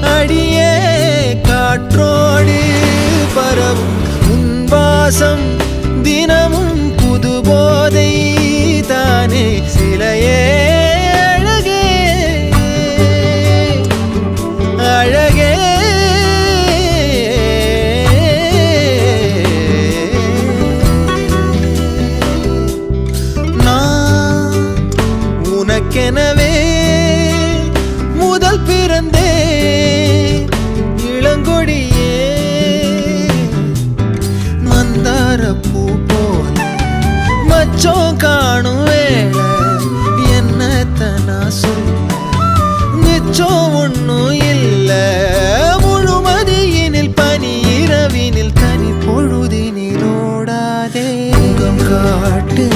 அடியே காற்றோடு பரவும் உன் வாசம் தினமும் புது போதை தானே சிலையே அழகே அழகே நான் உனக்கெனவே முதல் பிறந்தே இளங்கொடியே மந்தார பூ போல மச்சம் காணும் வேளை என்னத்தனா சொல்ல மிச்சம் ஒன்னும் இல்ல முழுமதியினில் பனி இரவினில் தனி பொழுதினில் ஓடாதே முகம் காட்டு